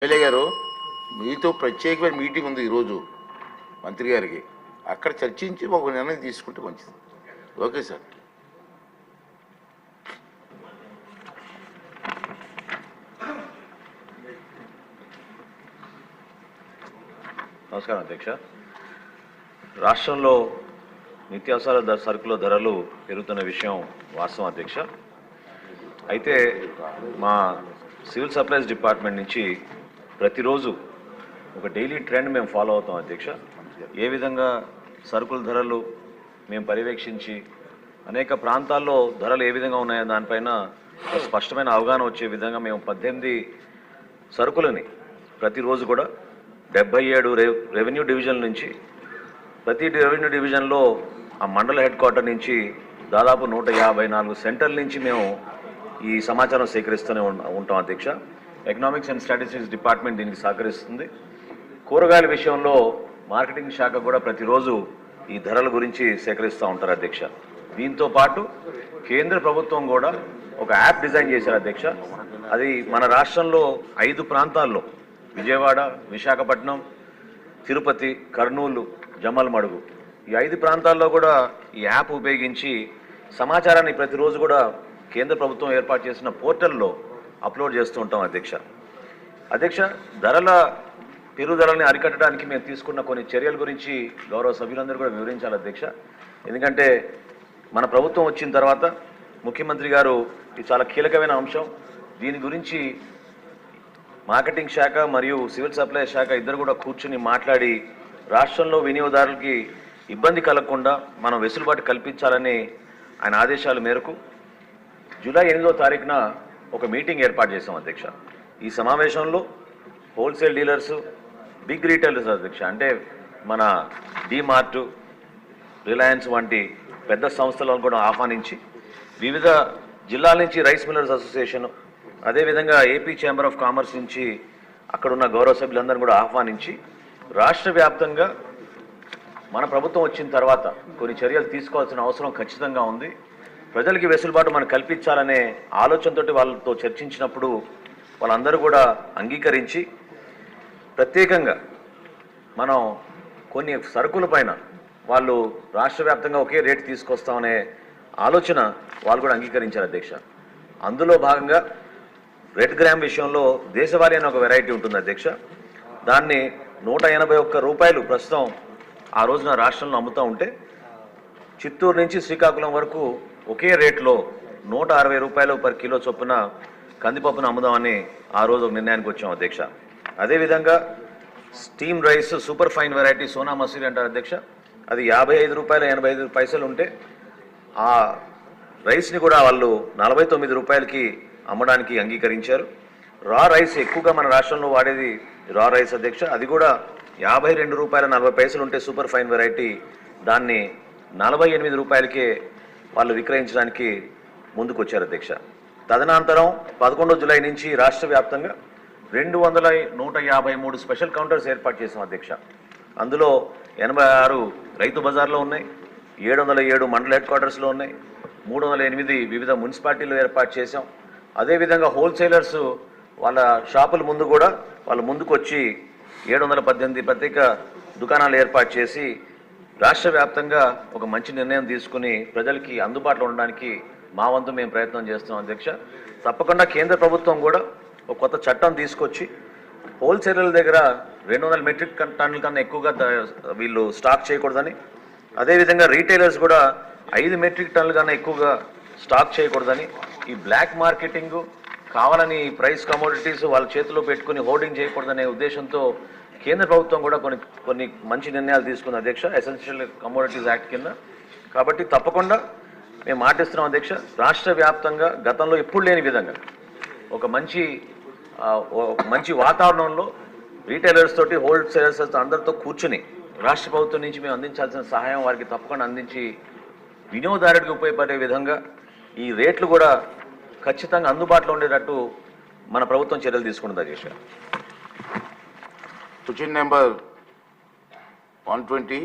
MLA గారు మీతో ప్రత్యేకమైన మీటింగ్ ఉంది ఈరోజు మంత్రి గారికి. అక్కడ చర్చించి ఒక నిర్ణయం తీసుకుంటే మంచిది. Okay sir. నమస్కారం అధ్యక్ష. రాష్ట్రంలో నిత్యావసర సరుకుల ధరలు పెరుగుతున్న విషయం వాస్తవం అధ్యక్ష. అయితే మా సివిల్ సప్లైస్ డిపార్ట్మెంట్ నుంచి ప్రతిరోజు ఒక డైలీ ట్రెండ్ మేము ఫాలో అవుతాం అధ్యక్ష. ఏ విధంగా సరుకుల ధరలు మేము పర్యవేక్షించి అనేక ప్రాంతాల్లో ధరలు ఏ విధంగా ఉన్నాయో దానిపైన స్పష్టమైన అవగాహన వచ్చే విధంగా మేము 18 సరుకులని ప్రతిరోజు కూడా 77 రెవెన్యూ డివిజన్ నుంచి ప్రతి రెవెన్యూ డివిజన్లో ఆ మండల హెడ్ క్వార్టర్ నుంచి దాదాపు 154 సెంటర్ల నుంచి మేము ఈ సమాచారం సేకరిస్తూనే ఉంటాం అధ్యక్ష. ఎకనామిక్స్ అండ్ స్టాటిస్టిక్స్ డిపార్ట్మెంట్ దీనికి సహకరిస్తుంది. కూరగాయల విషయంలో మార్కెటింగ్ శాఖ కూడా ప్రతిరోజు ఈ ధరల గురించి సేకరిస్తూ ఉంటారు అధ్యక్ష. దీంతో పాటు కేంద్ర ప్రభుత్వం కూడా ఒక యాప్ డిజైన్ చేశారు అధ్యక్ష. అది మన రాష్ట్రంలో 5 ప్రాంతాల్లో విజయవాడ, విశాఖపట్నం, తిరుపతి, కర్నూలు, జమ్మలమడుగు ఈ 5 ప్రాంతాల్లో కూడా ఈ యాప్ ఉపయోగించి సమాచారాన్ని ప్రతిరోజు కూడా కేంద్ర ప్రభుత్వం ఏర్పాటు చేసిన పోర్టల్లో అప్లోడ్ చేస్తూ ఉంటాం అధ్యక్ష. ధరల పెరుగుదలని అరికట్టడానికి మేము తీసుకున్న కొన్ని చర్యల గురించి గౌరవ సభ్యులందరూ కూడా వివరించాలి అధ్యక్ష. ఎందుకంటే మన ప్రభుత్వం వచ్చిన తర్వాత ముఖ్యమంత్రి గారు ఇది చాలా కీలకమైన అంశం. దీని గురించి మార్కెటింగ్ శాఖ మరియు సివిల్ సప్లై శాఖ ఇద్దరు కూడా కూర్చుని మాట్లాడి రాష్ట్రంలో వినియోగదారులకి ఇబ్బంది కలగకుండా మనం వెసులుబాటు కల్పించాలని ఆయన ఆదేశాల మేరకు జూలై 8వ తారీఖున ఒక మీటింగ్ ఏర్పాటు చేశాం అధ్యక్ష. ఈ సమావేశంలో హోల్సేల్ డీలర్సు, బిగ్ రీటైలర్స్ అధ్యక్ష, అంటే మన డిమార్ట్, రిలయన్స్ వంటి పెద్ద సంస్థలను కూడా ఆహ్వానించి వివిధ జిల్లాల నుంచి రైస్ మిల్లర్స్ అసోసియేషన్, అదేవిధంగా ఏపీ ఛాంబర్ ఆఫ్ కామర్స్ నుంచి అక్కడున్న గౌరవ సభ్యులందరూ కూడా ఆహ్వానించి రాష్ట్ర వ్యాప్తంగా మన ప్రభుత్వం వచ్చిన తర్వాత కొన్ని చర్యలు తీసుకోవాల్సిన అవసరం ఖచ్చితంగా ఉంది. ప్రజలకి వెసులుబాటు మనం కల్పించాలనే ఆలోచనతోటి వాళ్ళతో చర్చించినప్పుడు వాళ్ళందరూ కూడా అంగీకరించి ప్రత్యేకంగా మనం కొన్ని సరుకుల పైన వాళ్ళు రాష్ట్ర వ్యాప్తంగా ఒకే రేటు తీసుకొస్తామనే ఆలోచన వాళ్ళు కూడా అంగీకరించారు అధ్యక్ష. అందులో భాగంగా రెడ్ గ్రామ్ విషయంలో దేశవాళీ అనే ఒక వెరైటీ ఉంటుంది అధ్యక్ష. దాన్ని 181 రూపాయలు ప్రస్తుతం ఆ రోజున రాష్ట్రంలో అమ్ముతూ ఉంటే చిత్తూరు నుంచి శ్రీకాకుళం వరకు ఒకే రేట్లో 160 రూపాయలు పర్ కిలో చొప్పున కందిపప్పును అమ్ముదామని ఆ రోజు నిర్ణయానికి వచ్చాం అధ్యక్ష. అదేవిధంగా steam rice super fine variety Sona Masuri అంటారు అధ్యక్ష. అది 55 రూపాయలు 85 పైసలు ఉంటే ఆ రైస్ని కూడా వాళ్ళు 49 రూపాయలకి అమ్మడానికి అంగీకరించారు. రా రైస్ ఎక్కువగా మన రాష్ట్రంలో వాడేది రా రైస్ అధ్యక్ష. అది కూడా 52 రూపాయల 40 పైసలు ఉంటే సూపర్ ఫైన్ వెరైటీ దాన్ని 48 రూపాయలకే వాళ్ళు విక్రయించడానికి ముందుకు వచ్చారు అధ్యక్ష. తదనంతరం 11 జూలై నుంచి రాష్ట్ర వ్యాప్తంగా 153 స్పెషల్ కౌంటర్స్ ఏర్పాటు చేసాం అధ్యక్ష. అందులో 86 రైతు బజార్లో ఉన్నాయి, 707 మండల హెడ్ క్వార్టర్స్లో ఉన్నాయి, 308 వివిధ మున్సిపాలిటీలు ఏర్పాటు చేశాం. అదేవిధంగా హోల్సేలర్స్ వాళ్ళ షాపుల ముందు కూడా వాళ్ళు ముందుకు వచ్చి 718 ప్రత్యేక దుకాణాలు ఏర్పాటు చేసి రాష్ట్ర వ్యాప్తంగా ఒక మంచి నిర్ణయం తీసుకుని ప్రజలకి అందుబాటులో ఉండడానికి మా వంతు మేము ప్రయత్నం చేస్తున్నాం అధ్యక్ష. తప్పకుండా కేంద్ర ప్రభుత్వం కూడా ఒక కొత్త చట్టం తీసుకొచ్చి హోల్సేలర్ల దగ్గర 200 మెట్రిక్ టన్నుల కన్నా ఎక్కువగా వీళ్ళు స్టాక్ చేయకూడదని, అదేవిధంగా రీటైలర్స్ కూడా 5 మెట్రిక్ టన్నుల కన్నా ఎక్కువగా స్టాక్ చేయకూడదని, ఈ బ్లాక్ మార్కెటింగ్ కావాలని ప్రైస్ కమోడిటీస్ వాళ్ళ చేతిలో పెట్టుకుని హోర్డింగ్ చేయకూడదనే ఉద్దేశంతో కేంద్ర ప్రభుత్వం కూడా కొన్ని మంచి నిర్ణయాలు తీసుకుంది అధ్యక్ష, ఎసెన్షియల్ కమోడిటీస్ యాక్ట్ కింద. కాబట్టి తప్పకుండా మేము మాటిస్తున్నాం అధ్యక్ష. రాష్ట్ర వ్యాప్తంగా గతంలో ఎప్పుడు లేని విధంగా ఒక మంచి వాతావరణంలో రీటైలర్స్ తోటి హోల్సేలర్స్ అందరితో కూర్చుని రాష్ట్ర ప్రభుత్వం నుంచి మేము అందించాల్సిన సహాయం వారికి తప్పకుండా అందించి వినియోగదారుడికి ఉపయోగపడే విధంగా ఈ రేట్లు కూడా ఖచ్చితంగా అందుబాటులో ఉండేటట్టు మన ప్రభుత్వం చర్యలు తీసుకుంటుంది అధ్యక్ష. Question number 120